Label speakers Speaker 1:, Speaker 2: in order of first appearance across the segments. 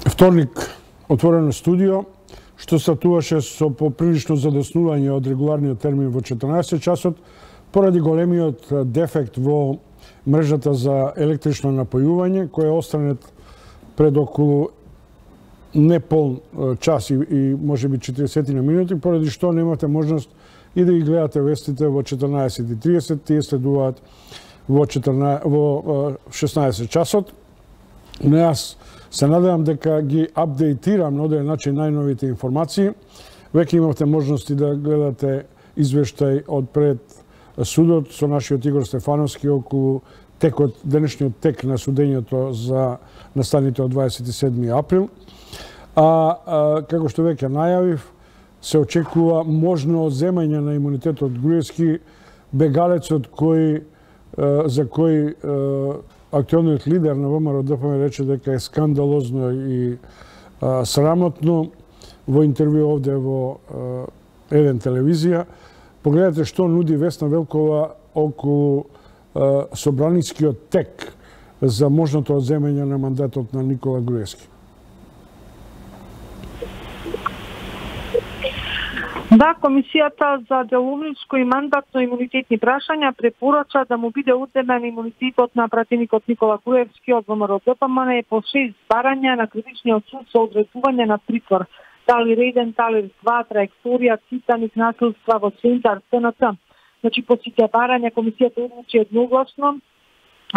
Speaker 1: Вторник отворено студио, што стартуваше со поприлично задоснување од регуларниот термин во 14 часот, поради големиот дефект во мрежата за електрично напојување, кој е останет пред околу непол час и може би 40 минути, поради што немате можност и да ги гледате вестите во 14:30, тие следуваат во 16 часот. Но јас се надевам дека ги апдейтирам на одреден начин најновите информации. Веќе имавте можности да гледате извештај од пред судот со нашиот Игор Стефановски околу денешниот тек на судењето за настаните од 27 април. Како што веќе најавив, се очекува можно одземање на имунитетот од Груевски, бегалецот за кој актуелниот лидер на ВМРО-ДПМН рече дека е скандалозно и срамотно во интервју овде во еден телевизија. Погледате што нуди Весна Велкова околу собраницкиот тек за можното одземање на мандатот на Никола Груевски.
Speaker 2: Да, Комисијата за деловничко и мандатно имунитетни прашања препорача да му биде одземен имунитетот на пратеникот Никола Груевски од ВМРО-ДПМН по 6 барања на критичниот суд со одредување на притвор. Талир 1, Талир 2, траекторија, Титаник, насилства во Центар, ТНТ. Значи, по сите барања Комисијата одлучи едногласно,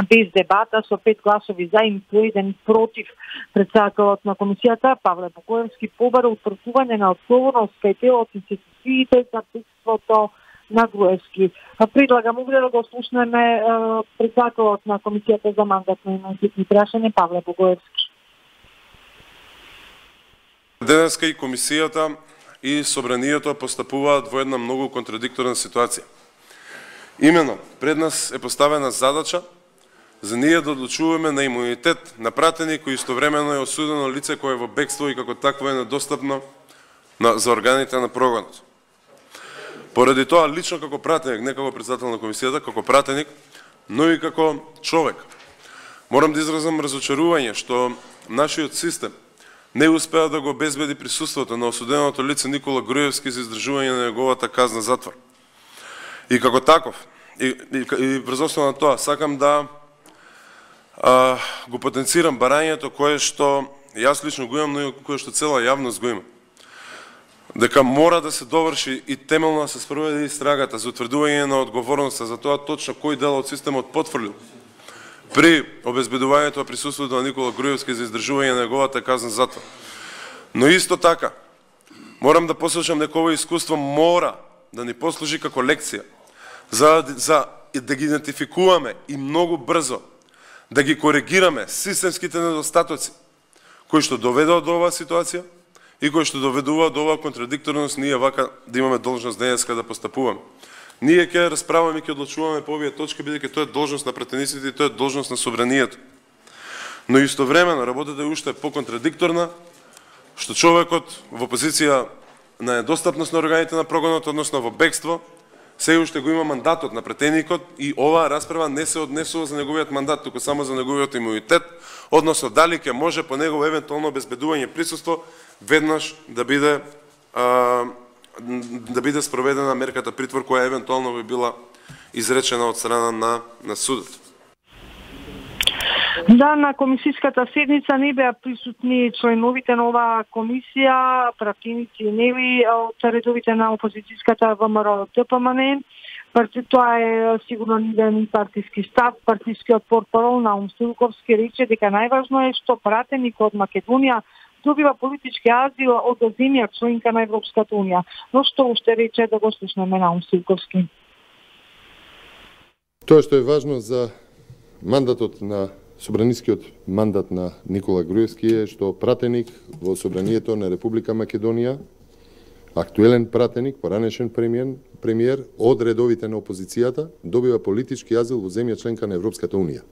Speaker 2: без дебата, со 5 гласови за и 1 против. Председателот на Комисијата Павле Богоевски побара утврдување на одговорност кај дел од институциите за бегството на Груевски. Предлагам да го слушнеме председателот на Комисијата за мандатно имунитетни прашања Павле Богоевски.
Speaker 3: Денеска и Комисијата и Собранието постапуваат во една многу контрадикторна ситуација. Имено, пред нас е поставена задача за ние да одлучуваме на имунитет на пратеник кој истовремено е осудено лице кое е во бегство и како такво е недостапно за органите на прогонот. Поради тоа, лично како пратеник, не како председател на Комисијата, како пратеник, но и како човек, морам да изразам разочарување што нашиот систем не успеа да го обезбеди присуството на осуденото лице Никола Груевски за издржување на неговата казна затвор. И како таков, и врз основа на тоа, сакам да го потенцирам барањето кое што јас лично го имам, но и кое што цела јавност го има. Дека мора да се доврши и темелно да се спроведе истрагата за утврдување на одговорноста за тоа точно кој дел од системот потфрлил при обезбедувањето на присуството на Никола Груевски за издржување на неговата казна затвор. Но исто така, морам да посочам дека ова искуство мора да ни послужи како лекција за да ги идентификуваме и многу брзо да ги коригираме системските недостатоци кои што доведоа до оваа ситуација и кои што доведуваат до оваа контрадикторност ние вака да имаме должност денеска да постапуваме. Ние ќе расправаме и ќе одлучуваме по овие точки, бидејќи тоа е должност на пратениците и тоа е должност на Собранието. Но истовремено работата е уште по-контрадикторна, што човекот во позиција на недостапност на органите на прогонот, односно во бегство, се уште го има мандатот на пратеникот и оваа расправа не се однесува за неговиот мандат, туку само за неговиот имунитет, односно дали ќе може по негово евентуално обезбедување присуство веднаш да биде спроведена мерката притвор која евентуално би била изречена од страна на судот.
Speaker 2: Да, на комисиската седница не беа присутни членовите на оваа комисија, пратеници нели од редовите на опозицијската ВМРО-ДПМН. Тоа е сигурно нивен партиски став. Партискиот портпарол Наум Стилковски рече дека најважно е што пратеник од Македонија добива политички азил од земја членка на Европската унија. Но што уште рече да го слушнеме Наум Стилковски.
Speaker 4: Тоа што е важно за мандатот на собранискиот мандат на Никола Груевски е што пратеник во Собранието на Република Македонија, актуелен пратеник, поранешен премиер од редовите на опозицијата, добива политички азил во земја членка на Европската унија.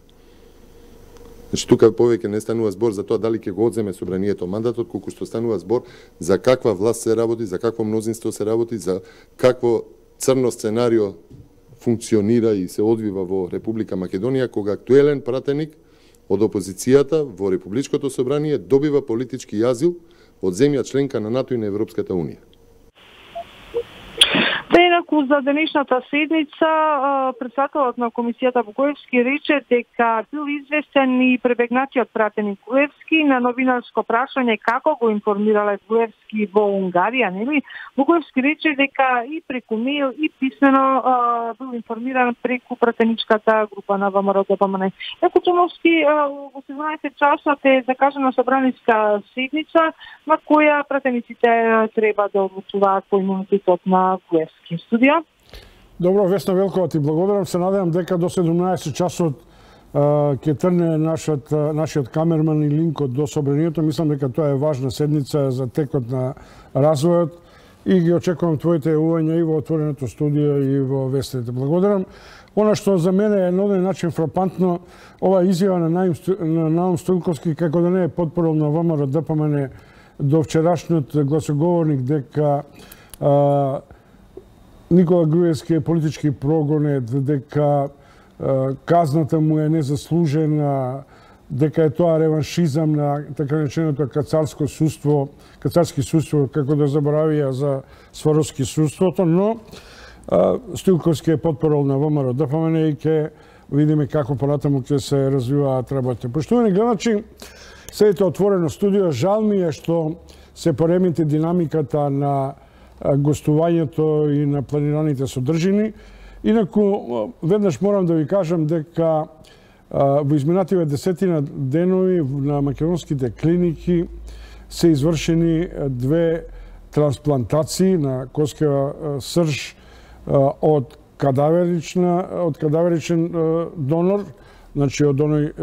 Speaker 4: Значи, тука повеќе не станува збор за тоа дали ќе го одземе Собранието мандатот, колку што станува збор за каква власт се работи, за какво мнозинство се работи, за какво црно сценарио функционира и се одвива во Република Македонија, кога актуелен пратеник од опозицијата во Републичкото собрание добива политички азил од земја членка на НАТО и на Европската Унија.
Speaker 2: Инаку за денешната седница председателот на комисијата Бугоевски рече дека бил известен и пребегнатиот пратеник Бугоевски на новинарско прашање како го информирале Бугоевски во Унгарија, нели? Бугоевски рече дека и преку мејл и писмено бил информиран преку пратеничката група на ВМРО-ДПМН. Еко Чумовски, во 17 часот е закажана собраниска седница на која пратениците треба да одлучуваат по имунитетот на Бугоевски. Студија.
Speaker 1: Добро, Весна Велкова, ти благодарам. Се надевам дека до 17 часот ќе трне нашиот камерман и линкот до собранието. Мислам дека тоа е важна седница за текот на развојот и ги очекувам твоите јавувања и во отвореното студио и во вестите. Благодарам. Она што за мене е на оден начин фрапантно, ова изјава на Наум Стојковски како да не е потпорал на ВМРО-ДПМН до вчерашниот гласоговорник дека Никола Груевски е политички прогонет, дека казната му е незаслужена, дека е тоа реваншизам на така нареченото кацарски суство, како да заборавија за Сваровски суството, но Стојковски е потпорал на ВМРО-ДПМН и ќе видиме како понатаму ќе се развиваат работите. Поштовани гледачи, седите отворено студио, жал ми е што се поремите динамиката на гостувањето и на планираните содржини. Инаку, веднаш морам да ви кажам дека во изминативе 10 денови на македонските клиники се извршени 2 трансплантации на коскева срж од кадаверичен донор, значи од оној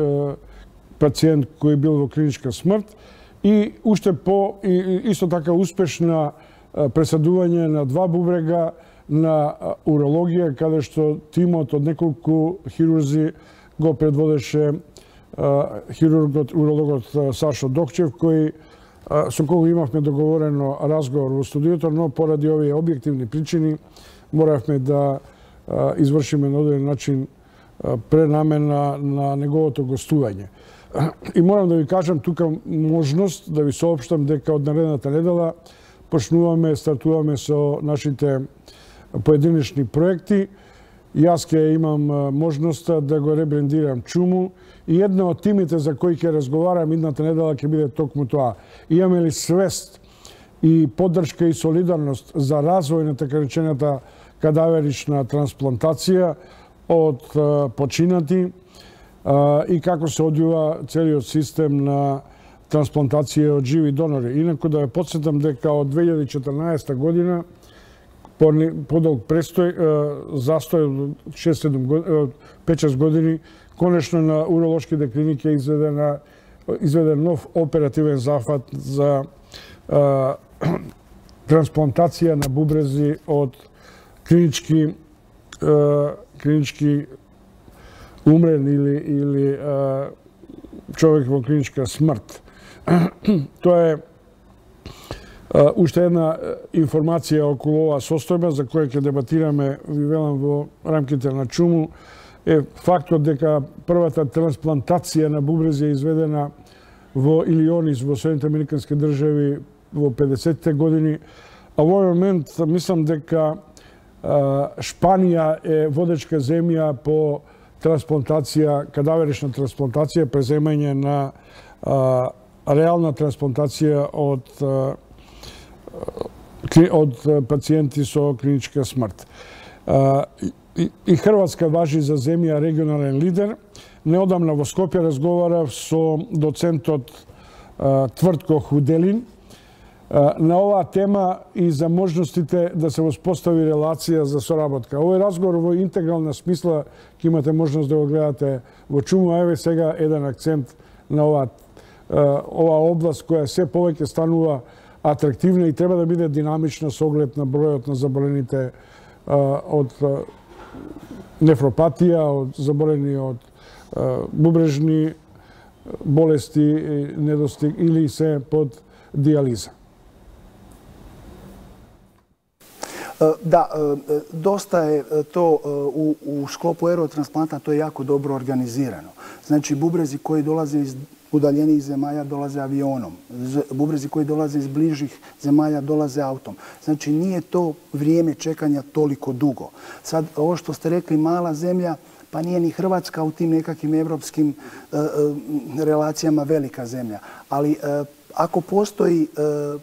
Speaker 1: пациент кој бил во клиничка смрт, и уште исто така успешна пресадување на 2 бубрега на урологија, каде што тимот од неколку хирурзи го предводеше урологот Сашо Докчев, со кого имавме договорено разговор во студиото, но поради овие објективни причини моравме да извршиме на одреден начин пренамена на неговото гостување. И морам да ви кажам тука можност да ви соопштам дека од наредната недела стартуваме со нашите поединечни проекти. Јас ќе имам можноста да го ребрендирам Чуму и една од тимите за кои ќе разговарам идната недела ќе биде токму тоа. Имаме ли свест и поддршка и солидарност за развој на така речената кадаверична трансплантација од починати и како се одвива целиот систем на трансплантација од живи донори. Инаку да ја подсетам дека од 2014 година подолг застој 5-6 години, конечно на уролошките клиники е изведен нов оперативен зафат за трансплантација на бубрези од клинички умрен или човек во клиничка смрт. Тоа е уште една информација околу оваа состојба за која ќе дебатираме, ви велам, во рамките на Чуму, е фактот дека првата трансплантација на бубрези е изведена во Илионис, во Соединените Американски држави во 50-те години, а во овој момент мислам дека Шпанија е водечка земја по трансплантација, кадаверична трансплантација, преземање на реална трансплантација од пациенти со клиничка смрт. И Хрватска важи за земја регионален лидер. Неодамна во Скопје разговарав со доцентот Твртко Худелин на оваа тема и за можностите да се воспостави релација за соработка. Овој разговор во интегрална смисла ќе имате можност да го гледате во Чуму, а еве сега еден акцент на оваа област која се повеќе станува атрактивна и треба да биде динамична со оглед на бројот на заболените од нефропатија, од заболени од бубрежни болести, недостиг или се под диализа.
Speaker 5: Da, dosta je to u sklopu aerotransplanta, to je jako dobro organizirano. Znači, bubrezi koji dolaze iz udaljenih zemalja dolaze avionom. Bubrezi koji dolaze iz bližih zemalja dolaze autom. Znači, nije to vrijeme čekanja toliko dugo. Sad, ovo što ste rekli, mala zemlja, pa nije ni Hrvatska u tim nekakvim evropskim relacijama velika zemlja. Ali ako postoji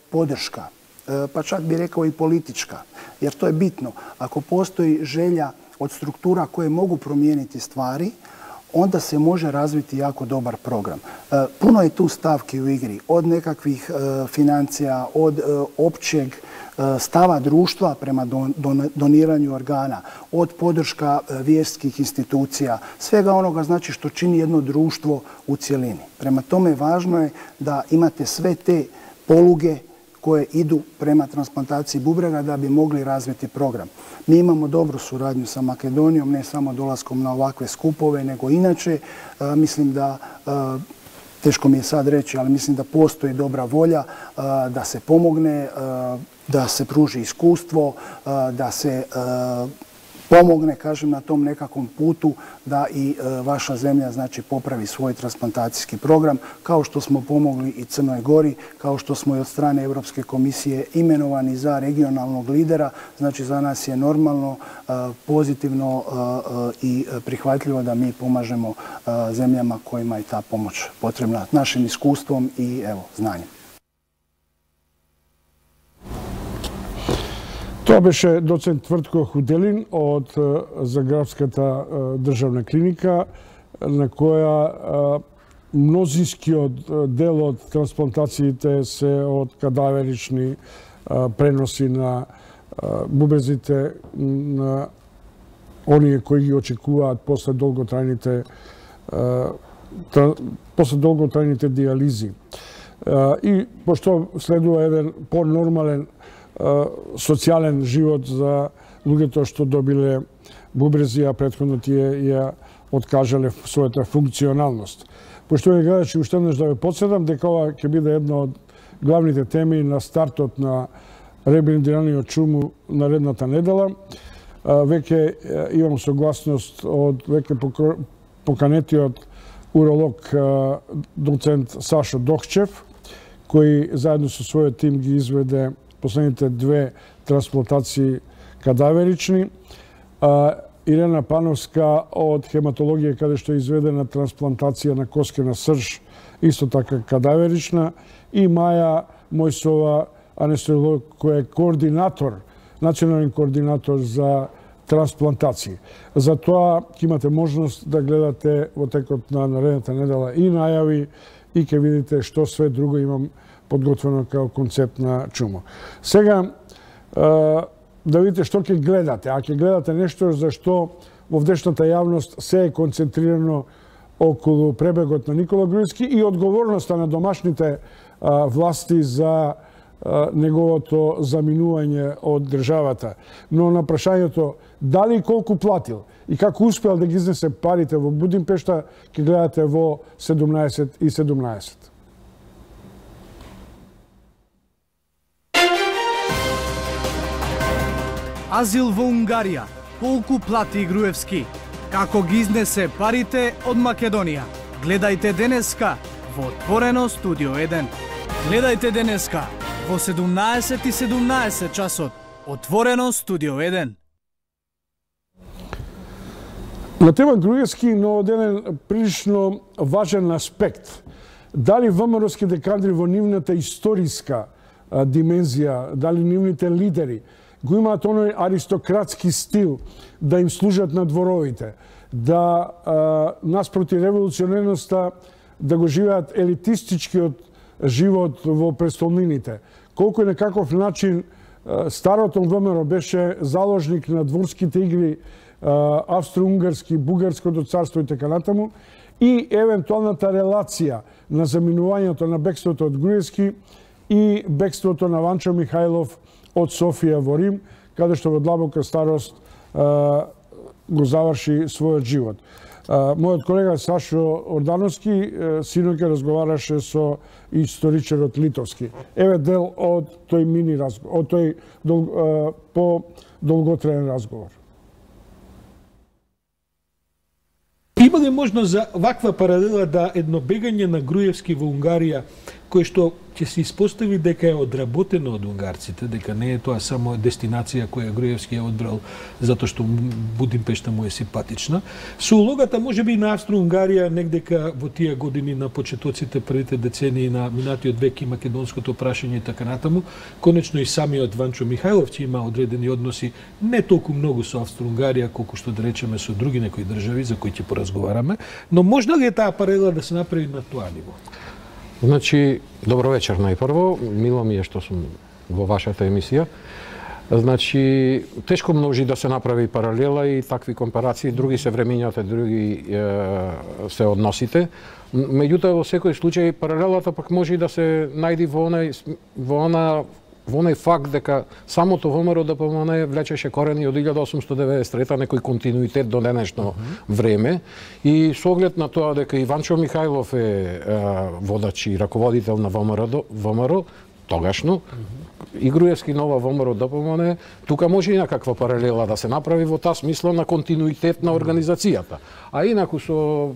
Speaker 5: podrška, pa čak bi rekao i politička, jer to je bitno, ako postoji želja od struktura koje mogu promijeniti stvari, onda se može razviti jako dobar program. Puno je tu stavki u igri, od nekakvih financija, od općeg stava društva prema doniranju organa, od podrška vjerskih institucija, svega onoga znači što čini jedno društvo u cjelini. Prema tome važno je da imate sve te poluge koje idu prema transplantaciji bubrega da bi mogli razviti program. Mi imamo dobru suradnju sa Makedonijom, ne samo dolaskom na ovakve skupove, nego inače. Mislim da, teško mi je sad reći, ali mislim da postoji dobra volja da se pomogne, da se pruži iskustvo, da se pomogne, kažem, na tom nekakvom putu da i vaša zemlja znači popravi svoj transplantacijski program, kao što smo pomogli i Crnoj Gori, kao što smo i od strane Europske komisije imenovani za regionalnog lidera. Znači, za nas je normalno, pozitivno i prihvatljivo da mi pomažemo zemljama kojima je ta pomoć potrebna našim iskustvom i znanjem.
Speaker 1: To беше доцент Твртко Худелин од Загребската државна клиника, на која мнозинскиот дел од трансплантациите се од кадаверични преноси на бубрезите на оние кои ги очекуваат после долготрајните диализи. И пошто следува еден по-нормален социјален живот за луѓето што добиле бубрези, а претходно тие ја откажале својата функционалност. Пошто ја гледачи, уште еднаш да ве подсетам дека ова ќе биде една од главните теми на стартот на реблендираниот чуму наредната недела. Веќе имам согласност од веќе поканетиот уролог доцент Сашо Дохчев, кој заедно со својот тим ги изведе последните 2 трансплантации кадаверични. Ирена Пановска од хематологија, каде што е изведена трансплантација на коскена срж, исто така кадаверична, и Маја Мојсова, анестезиолог, кој е координатор, национален координатор за трансплантации. Затоа ќе имате можност да гледате во текот на наредната недела и најави, и ќе видите што све друго имам подготвено као концепт на чумо. Сега, да видите што ќе гледате. А ќе гледате нешто за што во вдешната јавност се е концентрирано околу пребегот на Никола Груевски и одговорноста на домашните власти за неговото заминување од државата. Но на прашањето дали и колку платил и како успел да ги изнесе парите во Будимпешта, ќе гледате во 17:17.
Speaker 6: Азил во Унгарија. Колку плати Груевски? Како ги изнесе парите од Македонија? Гледајте денеска во Отворено Студио 1. Гледајте денеска во 17:17 часот. Отворено Студио 1.
Speaker 1: На тема Груевски, но одеден прилично важен аспект. Дали ВМРО-ските кадри во нивната историска димензија, дали нивните лидери го имаат оној аристократски стил да им служат на дворовите, да наспроти револуционерноста да го живеат елитистичкиот живот во престолнините. Колку и на каков начин старото ВМРО беше заложник на дворските игри австро-унгарски, бугарското царство и така натаму, и евентуалната релација на заминувањето на бегството од Груевски и бегството на Ванчо Михајлов од Софија во Рим, каде што во длабока старост го заврши својот живот. Мојот колега Сашо Ордановски синоќа разговараше со историчарот Литовски. Еве дел од тој мини разговор, од тој по-долготраен разговор.
Speaker 7: Има ли можност за ваква паралела да едно бегање на Груевски во Унгарија, кој што ќе се испостави дека е одработено од унгарците, дека не е тоа само дестинација која Груевски е одбрал затоа што Будимпешта му е симпатична, со улогата можеби на Австро-Унгарија негдека во тие години на почетоците, првите децении на минатиот век и македонското прашање и така натаму, конечно и самиот Ванчо Михајлов ќе има одредени односи не толку многу со Австро-Унгарија колку што да речеме со други некои држави за кои ќе поразговараме, но можна ли е таа паралела да се направи на тоа ниво?
Speaker 8: Значи, добро вечер најпрво. Мило ми е што сум во вашата емисија. Значи, тешко може да се направи паралела и такви компарации, други се времењата, други се односите. Меѓутоа, во секој случај, паралелата пак може да се најди во онај факт дека самото ВМРО ДПМН влечеше корени од 1893, некој континуитет до денешно време, и со оглед на тоа дека Иванчо Михајлов е водач и раководител на ВМРО тогашно, и Груевски нова ВМРО ДПМН, тука може и некаква паралела да се направи во таа смисла на континуитет на организацијата. А инаку со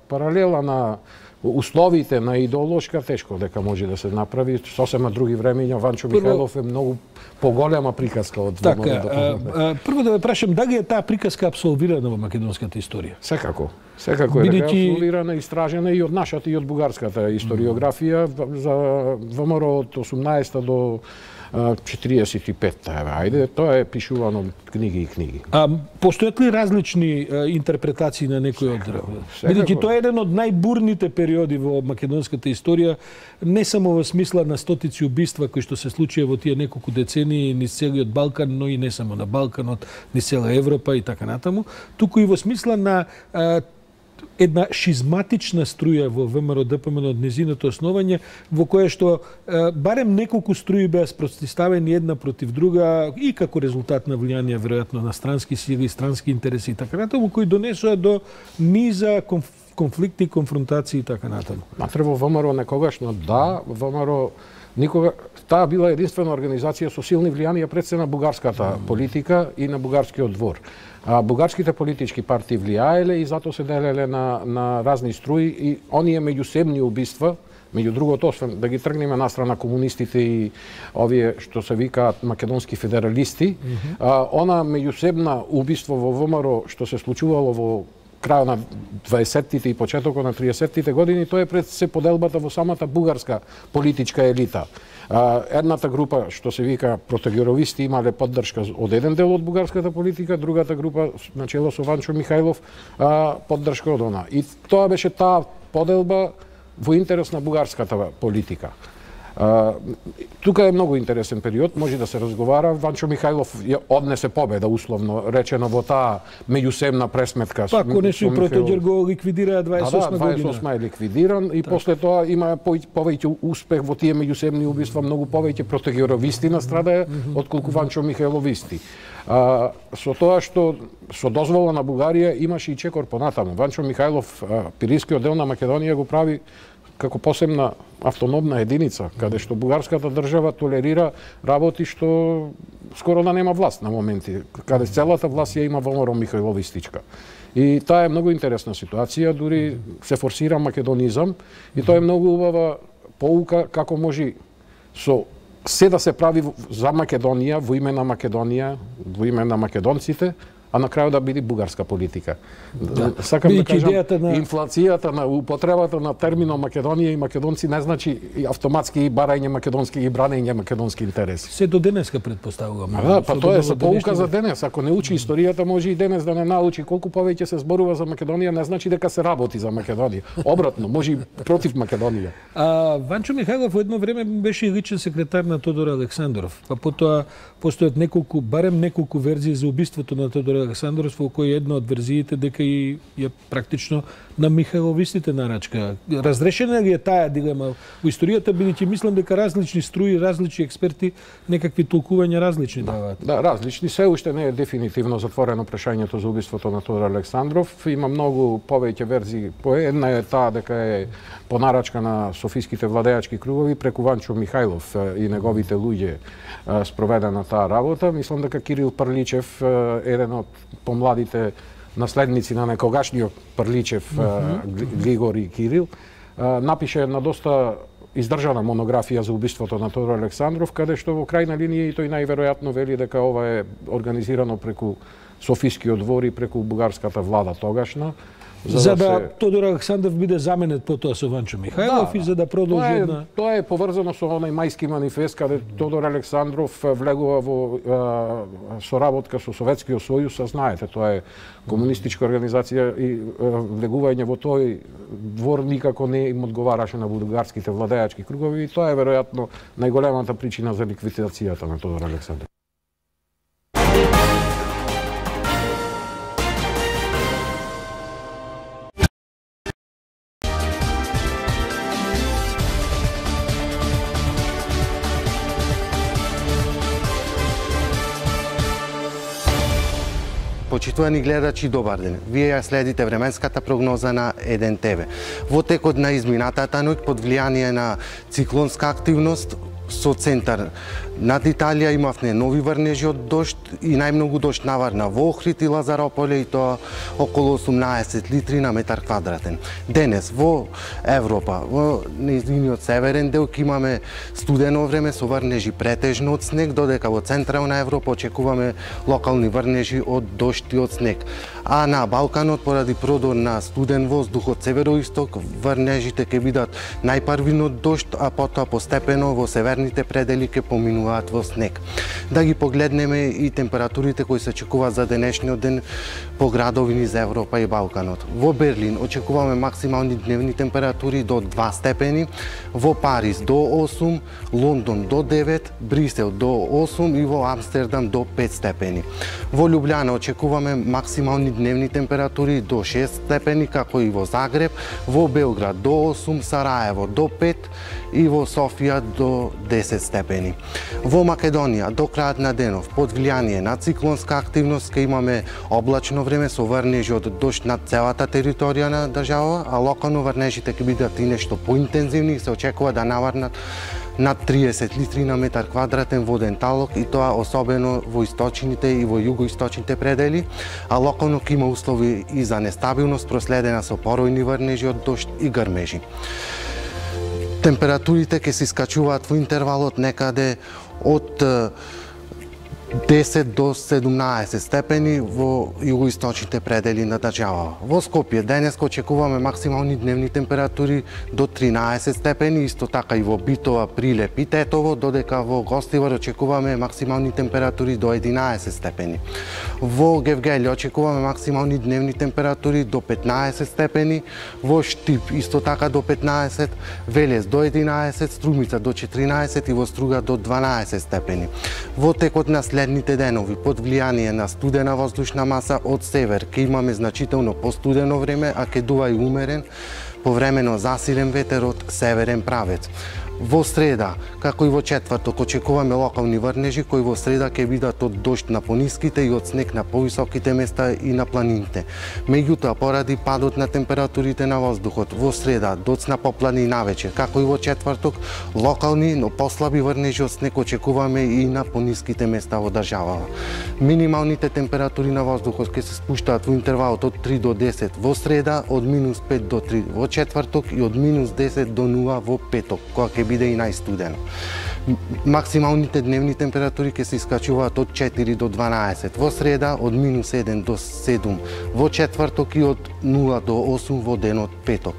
Speaker 8: паралела на условите на идеолошка тешко дека може да се направи, сосема други времења. Ванчо Михајлов е многу поголема приказка од ВМРО.
Speaker 7: Така, прво да ве прашам, дали е таа приказка абсолвирана во македонската историја?
Speaker 8: Секако. Секако е абсолвирана, истражена и од нашата и од бугарската историографија за ВМРО од 18 до 45, ајде, тоа е пишувано книги и книги.
Speaker 7: Постојат ли различни интерпретации на некој од бидејќи тоа е еден од најбурните периоди во македонската историја, не само во смисла на стотици убиства кои што се случија во тие неколку децении низ целиот Балкан, но и не само на Балканот, низ цела Европа и така натаму, туку и во смисла на една шизматична струја во ВМРО ДПМН од незиното основање, во кое што барем неколку струи беа спротивставени една против друга и како резултат на влијание веројатно на странски сили, странски интереси и така натаму, кои донесоа до низа конфликти, конфронтации и така натаму.
Speaker 8: Матре во ВМРО некогашно да, ВМРО никога таа била единствена организација со силни влијанија пред се на бугарската политика и на бугарскиот двор. Бугарските политички партии влијаеле и затоа се делеле на разни струи и оние меѓусебни убиства, меѓу другото, освен да ги тргнеме настрана комунистите и овие што се викаат македонски федералисти, она меѓусебна убиство во ВМРО што се случувало во крајот на 20-тите и почетокот на 30-тите години, тоа е пред се поделбата во самата бугарска политичка елита. Едната група, што се вика протегеровисти, имале поддршка од еден дел од бугарската политика, другата група, начело со Ванчо Михајлов, поддршка од она. И тоа беше таа поделба во интерес на бугарската политика. Тука е многу интересен период, може да се разговара. Ванчо Михајлов ја однесе победа, условно речено, во таа меѓусебна пресметка.
Speaker 7: Па, конечно, Протоѓер го ликвидира 28 година.
Speaker 8: 28 е ликвидиран и после тоа има повеќе успех во тие меѓусебни убиства, многу повеќе протегеровисти настрадаја отколку Ванчо Михајловисти. Со тоа што со дозвола на Бугарија имаше и чекор понатаму. Ванчо Михајлов Пирискиот дел на Македонија го прави како посебна автономна единица, каде што бугарската држава толерира работи што скоро да нема власт на моменти, каде целата власт ја има ВМРО Михајловистичка. И таа е многу интересна ситуација, дури се форсира македонизам и тоа е многу убава поука како може со се да се прави за Македонија, во име на Македонија, во име на македонците, а на крајот да биде бугарска политика. Сакам да кажам, инфлацијата на употребата на терминот Македонија и македонци не значи автоматски барање македонски и бранење македонски интереси.
Speaker 7: Се до денеска предпоставувам.
Speaker 8: Па тоа е се поука за денес. Ако не учи историјата, може и денес да не научи. Колку повеќе се зборува за Македонија, не значи дека се работи за Македонија. Обратно, може и против Македонија.
Speaker 7: Ванчо Михајлов во едно време беше личен секретар на Тодор Александров. Па потоа постојат барем неколку верзии за убиството на Тодор Александров во кој една од верзиите дека и ја практично на Михайловистите нарачка. Разрешена ли е таа дилема во историјата, бидејќи мислам дека различни струи, различни експерти некакви толкувања различни даваат.
Speaker 8: Да, различни. Се уште не е дефинитивно затворено прашањето за убиството на Тодор Александров. Има многу повеќе верзии. По една е таа дека е по нарачка на софиските владеачки кругови преку Ванчо Михајлов и неговите луѓе спроведена таа работа. Мислам дека Кирил Прличев, еден од помладите наследници на некогашниот Прличев, Григори Кирил, напише една доста издржана монографија за убиството на Тодор Александров, каде што во крајна линија и тој најверојатно вели дека ова е организирано преку Софискиот двор и преку бугарската влада тогашна.
Speaker 7: За да Тодор Александров биде заменет потоа со Ванчо Михајлов и за да продолжи на...
Speaker 8: Тоа е поврзано со онај мајски манифест каде Тодор Александров влегува во соработка со Советскиот сојуз, а знаете, тоа е комунистичка организација и влегување во тој двор никако не им одговараше на бугарските владеачки кругови и тоа е веројатно најголемата причина за ликвидацијата на Тодор Александров.
Speaker 9: Почитувани гледачи, добар ден. Вие ја следите временската прогноза на Еден ТВ. Во текот на изминатата ноќ под влијание на циклонска активност со центар над Италија имавме нови врнежи од дожд и најмногу дожд наварна во Охрид и Лазарополе и тоа околу 18 литри на метар квадратен. Денес во Европа, во нејзиниот северен дел имаме студено време со врнежи претежно од снег, додека во централна Европа очекуваме локални врнежи од дожд и од снег. А на Балканот, поради продор на студен воздух од североисток, врнежите ќе бидат најпрвин од дожд, а потоа постепено во северните предели ќе поминуваат во снег. Да ги погледнеме и температурите кои се очекуваат за денешниот ден по градови низ Европа и Балканот. Во Берлин очекуваме максимални дневни температури до 2 степени, во Париз до 8, Лондон до 9, Брисел до 8 и во Амстердам до 5 степени. Во Лјубљана очекуваме максимални дневни температури до 6 степени, како и во Загреб, во Белград до 8, Сараево до 5 и во Софија до 10 степени. Во Македонија до крајот на денов под влијание на циклонска активност ќе имаме облачно време со врнежи од дожд над целата територија на држава, а локално врнежите ќе бидат и нешто поинтензивни и се очекува да наврнат над 30 литри на метар квадратен воден талок и тоа особено во источните и во југоисточните предели, а локално ќе има услови и за нестабилност проследена со поројни врнежи од дожд и грмежи. Температурите ќе се искачуваат во интервалот некаде од 10 до 17 степени во југоисточните предели на држава. Во Скопје денес очекуваме максимални дневни температури до 13 степени, исто така и во Битола, Прилеп и Тетово, додека во Гостивар очекуваме максимални температури до 11 степени. Во Гевгелје очекуваме максимални дневни температури до 15 степени, во Штип исто така до 15, Велес до 11, Струмица до 14 и во Струга до 12 степени. Во текот на следните денови под влијание на студена воздушна маса од север ќе имаме значително постудено време, а ќе дува и умерен повремено засилен ветер од северен правец. Во среда, како и во четврток, очекуваме локални врнежи кои во среда ќе бидат од дожд на пониските и од снег на повисоките места и на планините. Меѓутоа, поради падот на температурите на воздухот, во среда доцна поплани навечер, како и во четврток, локални, но послаби врнежи од снег очекуваме и на пониските места во државава. Минималните температури на воздухот ќе се спуштаат во интервалот од 3 до 10 во среда, од -5 до 3 во четврток и од -10 до 0 во петок, кога ќе биде и најстудено. Максималните дневни температури ќе се искачуваат од 4 до 12 во среда, од -1 до 7 во четврток и од 0 до 8 во денот петок.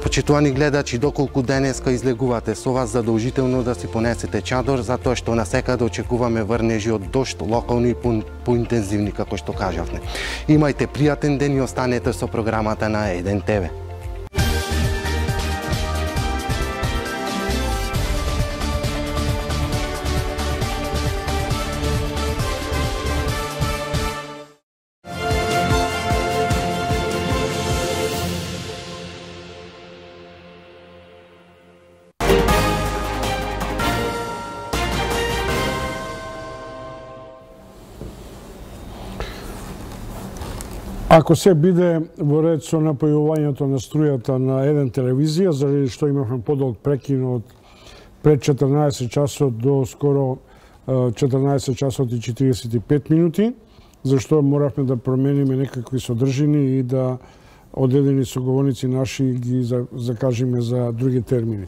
Speaker 9: Почитувани гледачи, доколку денеска излегувате со вас задолжително да си понесете чадор, затоа што насекаде очекуваме врнежи од дожд, локални и поинтензивни, како што кажавме. Имајте пријатен ден и останете со програмата на Еден ТВ.
Speaker 1: Ако се биде во ред со напојувањето на струјата на еден телевизија, заради што имавме подолг прекин од пред 14 часот до скоро 14 часот и 45 минути, зашто моравме да промениме некакви содржини и да одредени соговорници наши ги закажиме за други термини.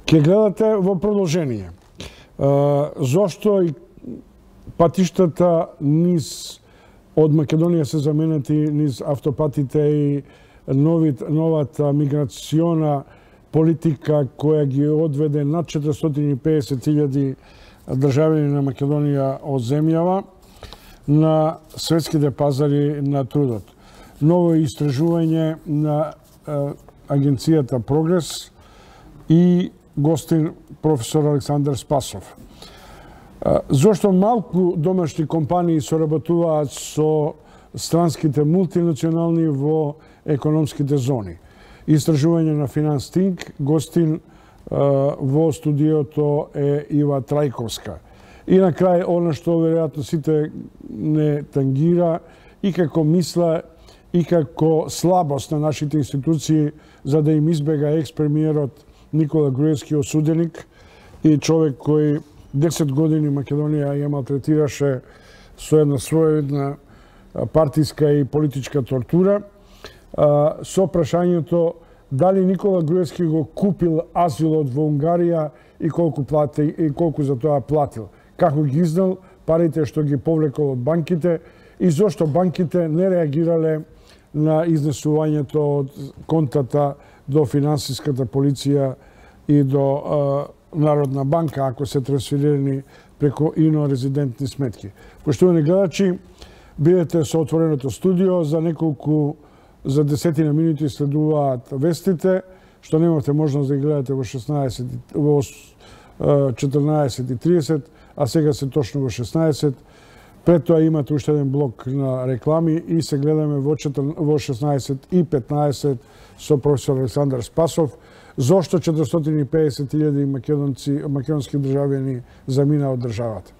Speaker 1: Ке гледате во продолжение. Зошто и патиштата низ од Македонија се заменати низ автопатите и новата миграциона политика која ги одведе над 450.000 државјани на Македонија од земјава на светските пазари на трудот. Ново истражување на агенцијата Прогрес и гостин професор Александар Спасов. Зошто малку домашни компании соработуваат со странските мултинационални во економските зони. Истражување на Finance Think, гостин во студиото е Ива Трајковска. И на крај, она што веројатно сите не тангира и како мисла и како слабост на нашите институции за да им избега екс-премиерот Никола Груевски, осуденик и човек кој 10 години Македонија ја малтретираше со една своевидна партиска и политичка тортура, со прашањето дали Никола Груевски го купил азилот во Унгарија и колку за тоа платил. Како ги изнал парите што ги повлекол од банките и зошто банките не реагирале на изнесувањето од контата до финансиската полиција и до Народна банка, ако се трансферирани преко ино резидентни сметки. Поштовани гледачи, бидете со отвореното студио, за десетина минути следуваат вестите, што немавте можност да ги гледате во 14:30, а сега се точно во 16. Пред тоа имате уште еден блок на реклами и се гледаме во 16:15 со професор Александар Спасов. Зошто 450.000 македонски државјани замина од државата?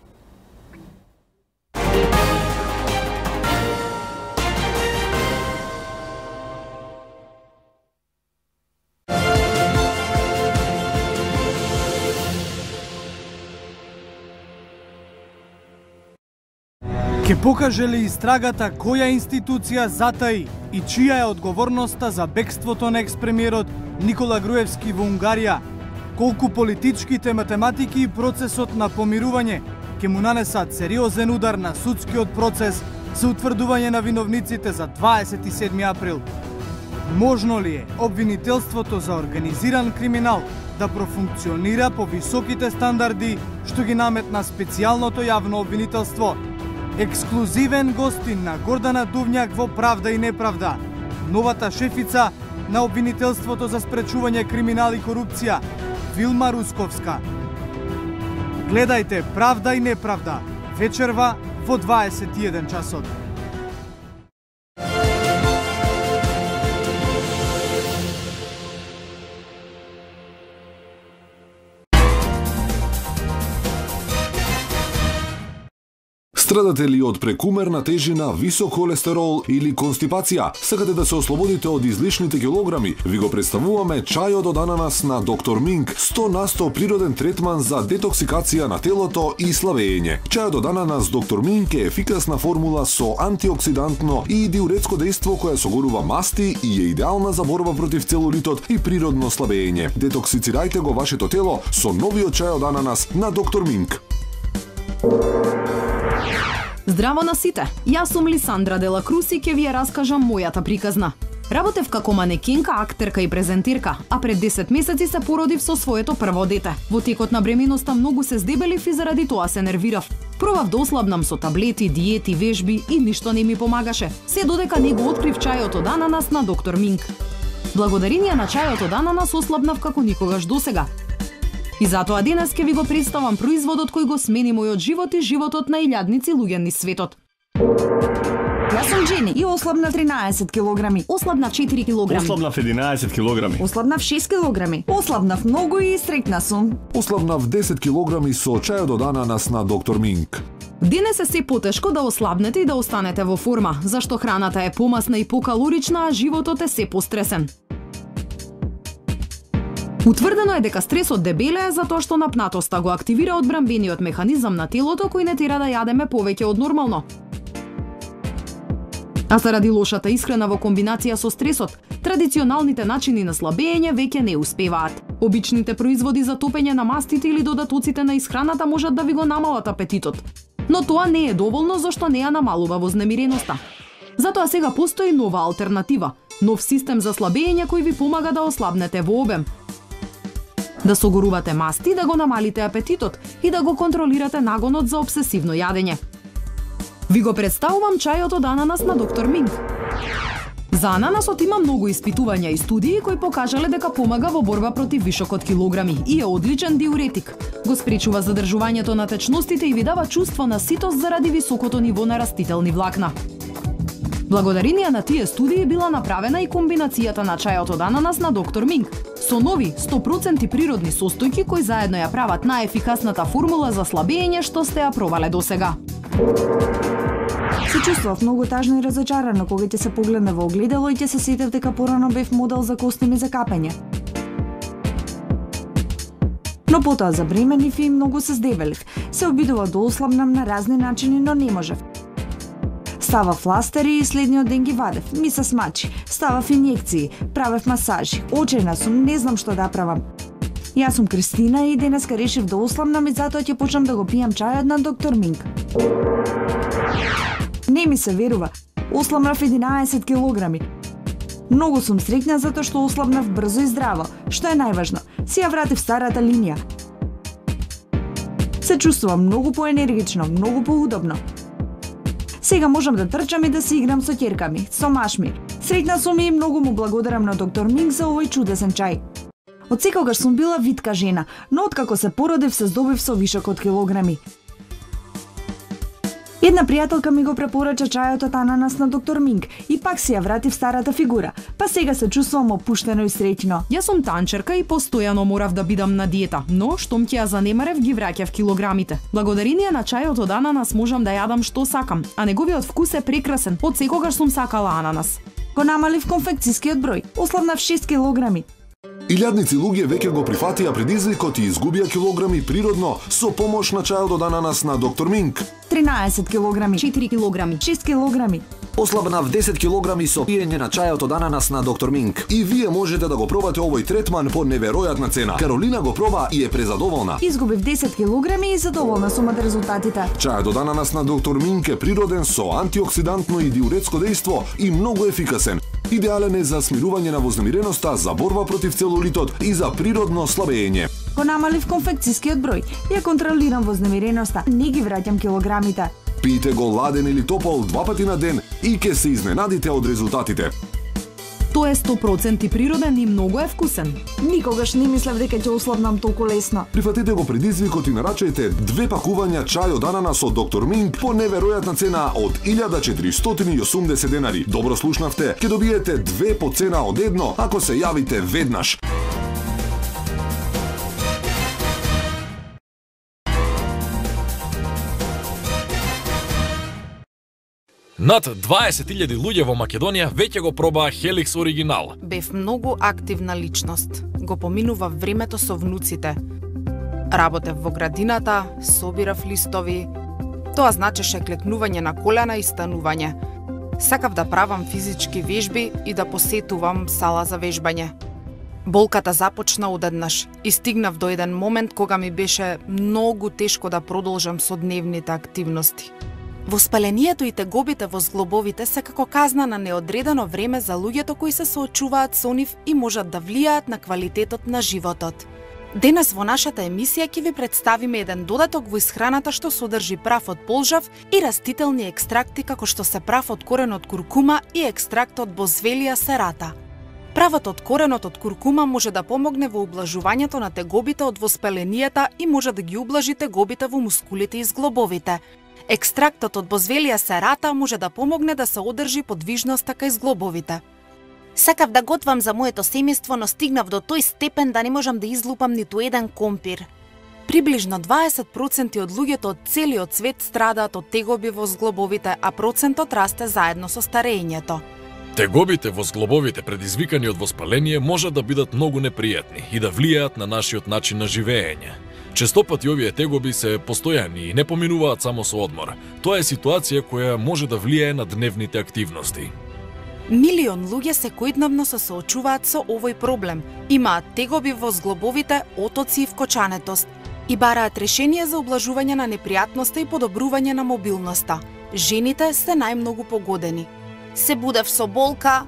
Speaker 6: Ке покаже ли истрагата која институција затаи и чија е одговорноста за бегството на екс-премиерот Никола Груевски во Унгарија? Колку политичките математики и процесот на помирување ке му нанесат сериозен удар на судскиот процес за утврдување на виновниците за 27 април? Можно ли е обвинителството за организиран криминал да профункционира по високите стандарди што ги наметна специјалното јавно обвинителство? Ексклузивен гостин на Гордана Дувњак во Правда и неправда, новата шефица на обвинителството за спречување криминал и корупција, Вилма Русковска. Гледајте Правда и неправда, вечерва во 21 часот.
Speaker 10: Страдате ли од прекумерна тежина, висок холестерол или констипација? Сакате да се ослободите од излишните килограми? Ви го представуваме чајот од ананас на Доктор Минк, 100% природен третман за детоксикација на телото и слабење. Чајот од ананас Доктор Минк е ефикасна формула со антиоксидантно и диуретско дејство која согорува масти и е идеална за борба против целулитот и природно слабење. Детоксицирајте го вашето тело со новиот чај од ананас на Доктор Минк.
Speaker 11: Здраво на сите! Јас сум Лисандра Дела Крус и ќе ви ја раскажам мојата приказна. Работев како манекинка, актерка и презентирка, а пред 10 месеци се породив со своето прво дете. Во текот на бременоста многу се здебелив и заради тоа се нервирав. Пробав да ослабнам со таблети, диети, вежби и ништо не ми помагаше. Се додека не го открив чајот од ананас на Доктор Минк. Благодарение на чајот од ананас ослабнав како никогаш досега. И затоа денес ќе ви го представам производот кој го смени мојот живот и животот на илјадници луѓе низ светот.
Speaker 12: Јас сум Джени и ослабнав 13 килограми.
Speaker 11: Ослабнав 4 килограми.
Speaker 13: Ослабнав 11 килограми.
Speaker 12: Ослабнав 6 килограми. Ослабнав многу и среќна сум.
Speaker 10: Ослабнав 10 килограми со чајот од ананас на Доктор Минк.
Speaker 11: Денес е се потешко да ослабнете и да останете во форма, зашто храната е помасна и покалорична, а животот е се постресен. Утврдено е дека стресот дебелее затоа што напнатоста го активира одбранбениот механизам на телото кој не тера да јадеме повеќе од нормално. А заради лошата исхрана во комбинација со стресот, традиционалните начини на слабење веќе не успеваат. Обичните производи за топење на мастите или додатоците на исхраната можат да ви го намалат апетитот. Но тоа не е доволно зашто не ја намалува вознемиреноста. Затоа сега постои нова алтернатива, нов систем за слабење кој ви помага да ослабнете во обем. Да согорувате масти, да го намалите апетитот и да го контролирате нагонот за обсесивно јадење. Ви го представувам чајот од ананас на доктор Минг. За ананасот има многу испитувања и студии кои покажале дека помага во борба против вишок од килограми и е одличен диуретик. Го спречува задржувањето на течностите и ви дава чувство на ситост заради високото ниво на растителни влакна. Благодарение на тие студии била направена и комбинацијата на чајот од ананас на доктор Минг со нови 100% природни состојки кои заедно ја прават најефикасната формула за слабење што сте ја пробале досега.
Speaker 12: Се чувствував многу тажно и разочарана кога ќе се погледне во огледало и ќе се сетев дека порано бев модел за костюми за капење. Но потоа забременив и многу се здебелив. Се обидував да ослабнам на разни начини, но не можев. Ставав ластери и следниот ден ги вадев. Ми се смачи. Ставав инјекции, правев масажи. Очајна сум, не знам што да правам. Јас сум Кристина и денеска решив да ослабнам и затоа ќе почнам да го пијам чајот на доктор Минг. Не ми се верува. Ослабнав 11 килограми. Многу сум среќна затоа што ослабнав брзо и здраво. Што е најважно? Си ја вратив старата линија. Се чувствувам многу поенергично, многу поудобно. Сега можам да трчам и да се играм со ќерками, со машми. Среќна сум и многу му благодарам на доктор Минг за овој чудесен чај. Од секогаш сум била витка жена, но откако се породив се здобив со вишок од килограми. Една пријателка ми го препорача чајот од ананас на доктор Минг и пак си ја вратив старата фигура, па сега се чувствувам опуштено и среќно.
Speaker 11: Јас сум танчерка и постојано морав да бидам на диета, но штом ќе ја занемарев ги враќав килограмите. Благодарение на чајот од ананас можам да јадам што сакам, а неговиот вкус е прекрасен. Од секогаш сум сакала ананас.
Speaker 12: Го намалив конфекцијскиот број, ослабнав 6 килограми.
Speaker 10: Илјадници луѓе веќе го прифатија предизвикот и изгубија килограми природно со помош на чајот од ананас на доктор Минг.
Speaker 12: 13 килограми,
Speaker 11: 4 килограми,
Speaker 12: 6 килограми.
Speaker 13: Ослабнав 10 килограми со пиење на чајот од ананас на доктор Минг.
Speaker 10: И вие можете да го пробате овој третман по неверојатна цена. Каролина го проба и е презадоволна.
Speaker 12: Изгубив 10 килограми и задоволна сум од резултатите.
Speaker 10: Чајот од ананас на доктор Минг е природен со антиоксидантно и диуретско дејство и многу ефикасен. Идеален е за смирување на вознемиреноста, за борба против целулитот и за природно слабење.
Speaker 12: Го намалив конфекцијскиот број, ја контролирам вознемиреноста, не ги враќам килограмите.
Speaker 10: Пијте го ладен или топол 2 пати на ден и ќе се изненадите од резултатите.
Speaker 11: Тој е 100% природен и многу е вкусен.
Speaker 12: Никогаш не мислев дека ќе ослабнам толку лесно.
Speaker 10: Прифатете го предизвикот и нарачајте 2 пакувања чај од ананас од доктор Минг по неверојатна цена од 1480 денари. Добро слушнавте, ќе добиете 2 по цена од едно ако се јавите веднаш.
Speaker 14: Над 20.000 луѓе во Македонија веќе го пробаа Хеликс оригинал.
Speaker 15: Бев многу активна личност. Го поминував времето со внуците. Работев во градината, собирав листови. Тоа значеше клекнување на колена и станување. Сакав да правам физички вежби и да посетувам сала за вежбање. Болката започна одеднаш и стигнав до еден момент кога ми беше многу тешко да продолжам со дневните активности. Воспалението и тегобите во зглобовите се како казна на неодредено време за луѓето кои се соочуваат со нив и можат да влијаат на квалитетот на животот. Денес во нашата емисија ќе ви представиме еден додаток во исхраната што содржи прав од полжав и растителни екстракти како што се прав од коренот куркума и екстракт од Boswellia serrata. Правот од коренот од куркума може да помогне во ублажувањето на тегобите од воспаленијата и може да ги ублажи тегобите во мускулите и зглобовите. Екстрактот од Boswellia serrata може да помогне да се одржи подвижноста кај зглобовите.
Speaker 16: Сакав да готвам за моето семејство, но стигнав до тој степен да не можам да излупам ниту еден компир.
Speaker 15: Приближно 20% од луѓето од целиот свет страдаат од тегоби во зглобовите, а процентот расте заедно со старењето.
Speaker 14: Тегобите во зглобовите предизвикани од воспаление можат да бидат многу непријатни и да влијаат на нашиот начин на живење. Честопати овие тегоби се постојани и не поминуваат само со одмор. Тоа е ситуација која може да влијае на дневните активности.
Speaker 15: Милион луѓе секојдневно се соочуваат со овој проблем. Имаат тегоби во зглобовите, отоци и вкочанетост и бараат решение за облажување на непријатноста и подобрување на мобилноста. Жените се најмногу погодени. Се будев со болка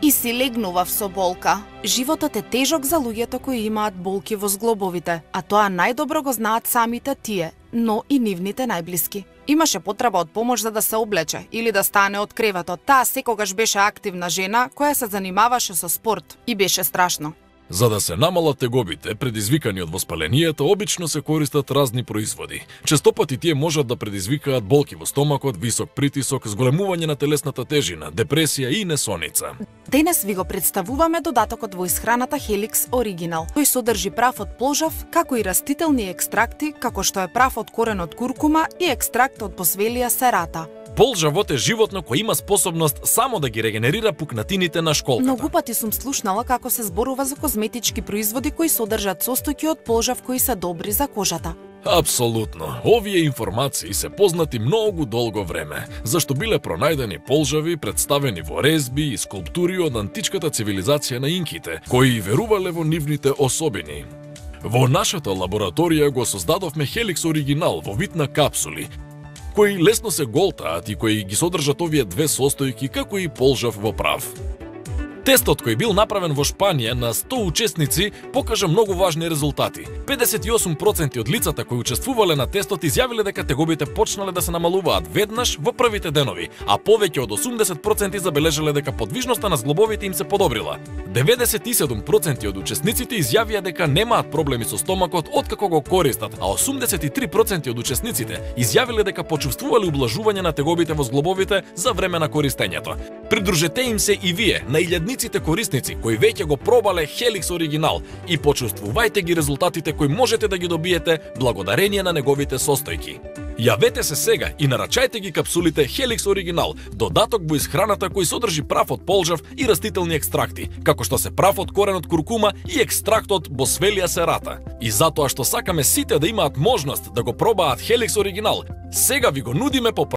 Speaker 15: и си легнував со болка. Животот е тежок за луѓето кои имаат болки во зглобовите, а тоа најдобро го знаат самите тие, но и нивните најблиски. Имаше потреба од помош за да се облече или да стане од креветот. Таа секогаш беше активна жена која се занимаваше со спорт и беше страшно.
Speaker 14: За да се намалат тегобите, предизвикани од воспалението, обично се користат разни производи. Честопати тие можат да предизвикаат болки во стомакот, висок притисок, зголемување на телесната тежина, депресија и несоница.
Speaker 15: Денес ви го представуваме додатокот во исхраната Helix Original, кој содржи прав од полжав, како и растителни екстракти, како што е прав од корен од куркума и екстракт од Boswellia serrata.
Speaker 14: Полжавот е животно кој има способност само да ги регенерира пукнатините на школката.
Speaker 15: Многу пати сум слушнала како се зборува за козметички производи кои содржат состојки од полжав кои се добри за кожата.
Speaker 14: Апсолутно. Овие информации се познати многу долго време, зашто биле пронајдени полжави представени во резби и скулптури од античката цивилизација на инките, кои верувале во нивните особини. Во нашата лабораторија го создадовме Helix Original во вид на капсули, кои лесно се голтаат и кои ги содржат овие две состојки како и полжав во прав. Тестот кој бил направен во Шпанија на 100 учесници покажа многу важни резултати. 58% од лицата кои учествувале на тестот изјавиле дека тегобите почнале да се намалуваат веднаш во првите денови, а повеќе од 80% забележале дека подвижноста на зглобовите им се подобрила. 97% од учесниците изјавија дека немаат проблеми со стомакот откако го користат, а 83% од учесниците изјавиле дека почувствувале ублажување на тегобите во зглобовите за време на користењето. Придружете им се и вие на илјадниците корисници кои веќе го пробале Helix Original и почувствувајте ги резултатите кои можете да ги добиете благодарение на неговите состојки. Јавете се сега и нарачајте ги капсулите Helix Original, додаток во исхраната кој содржи прав од полжав и растителни екстракти, како што се прав од корен од куркума и екстракт од Boswellia serrata. И затоа што сакаме сите да имаат можност да го пробаат Helix Original, сега ви го нудиме по